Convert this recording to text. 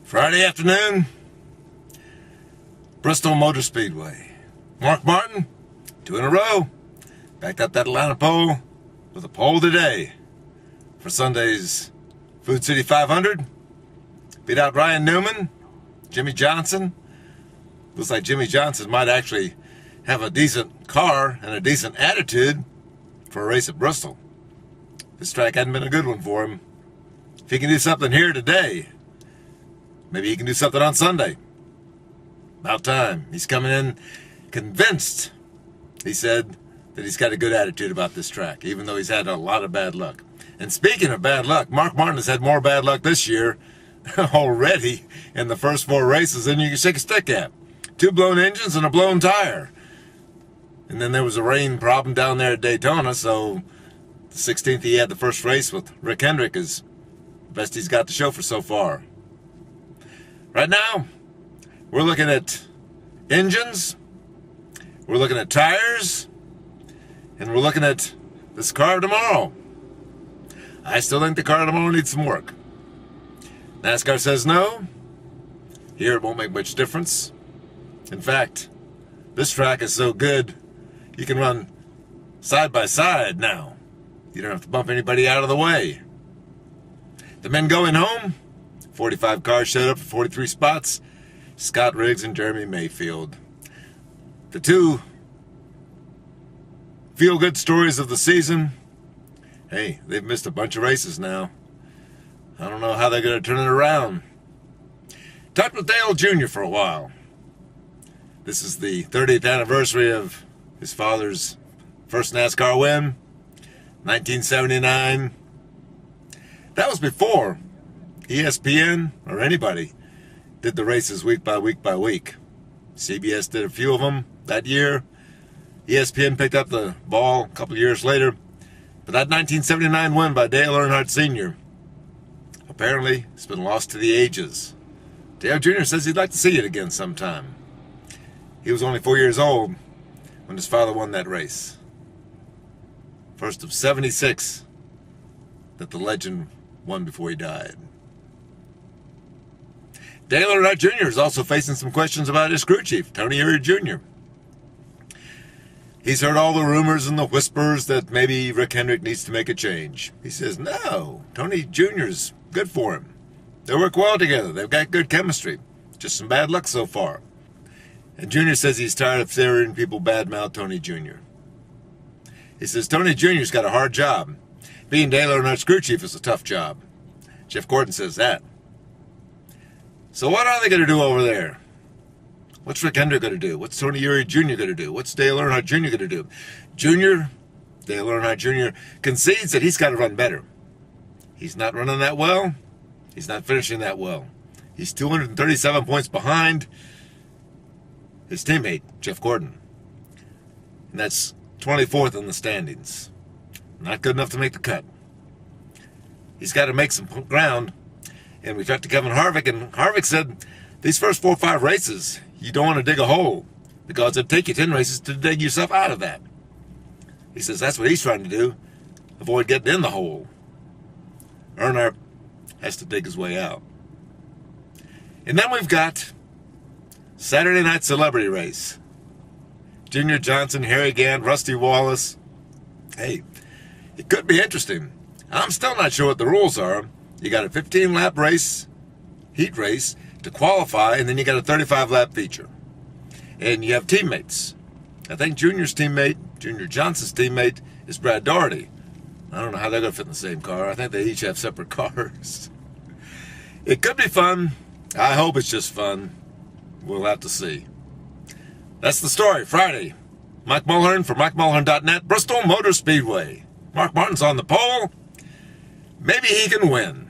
Friday afternoon, Bristol Motor Speedway. Mark Martin, 2 in a row, backed up that Atlanta pole with a pole today for Sunday's Food City 500. Beat out Ryan Newman, Jimmy Johnson. Looks like Jimmy Johnson might actually have a decent car and a decent attitude for a race at Bristol. This track hadn't been a good one for him. If he can do something here today, maybe he can do something on Sunday. About time. He's coming in convinced, he said, that he's got a good attitude about this track, even though he's had a lot of bad luck. And speaking of bad luck, Mark Martin has had more bad luck this year already in the first 4 races than you can shake a stick at. 2 blown engines and a blown tire. And then there was a rain problem down there at Daytona, so the 16th he had the first race with Rick Hendrick is the best he's got to show for so far. Right now, we're looking at engines, we're looking at tires, and we're looking at this car tomorrow. I still think the car tomorrow needs some work. NASCAR says no. Here it won't make much difference. In fact, this track is so good, you can run side by side now. You don't have to bump anybody out of the way. The men going home, 45 cars showed up for 43 spots. Scott Riggs and Jeremy Mayfield. The 2 feel-good stories of the season. Hey, they've missed a bunch of races now. I don't know how they're going to turn it around. Talked with Dale Jr. for a while. This is the 30th anniversary of his father's first NASCAR win, 1979. That was before ESPN or anybody did the races week by week by week. CBS did a few of them that year. ESPN picked up the ball a couple of years later. But that 1979 win by Dale Earnhardt Sr. apparently has been lost to the ages. Dale Jr. says he'd like to see it again sometime. He was only 4 years old when his father won that race. First of 76 that the legend won before he died. Dale Earnhardt Jr. is also facing some questions about his crew chief, Tony Eury Jr. He's heard all the rumors and the whispers that maybe Rick Hendrick needs to make a change. He says, no, Tony Jr.'s good for him. They work well together. They've got good chemistry. Just some bad luck so far. And Jr. says he's tired of hearing people badmouth Tony Jr. He says Tony Jr.'s got a hard job. Being Dale Earnhardt's crew chief is a tough job. Jeff Gordon says that. So what are they going to do over there? What's Rick Hendrick going to do? What's Tony Eury Jr. going to do? What's Dale Earnhardt Jr. going to do? Dale Earnhardt Jr. concedes that he's got to run better. He's not running that well. He's not finishing that well. He's 237 points behind his teammate, Jeff Gordon. And that's 24th in the standings. Not good enough to make the cut. He's got to make some ground. And we talked to Kevin Harvick, and Harvick said these first 4 or 5 races, you don't want to dig a hole because it'll take you 10 races to dig yourself out of that. He says that's what he's trying to do, avoid getting in the hole. Earnhardt has to dig his way out. And then we've got Saturday night celebrity race. Junior Johnson, Harry Gant, Rusty Wallace. Hey, it could be interesting. I'm still not sure what the rules are. You got a 15-lap race, heat race, to qualify, and then you got a 35-lap feature. And you have teammates. I think Junior Johnson's teammate is Brad Daugherty. I don't know how they're going to fit in the same car. I think they each have separate cars. It could be fun. I hope it's just fun. We'll have to see. That's the story. Friday. Mike Mulhern for MikeMulhern.net, Bristol Motor Speedway. Mark Martin's on the pole. Maybe he can win.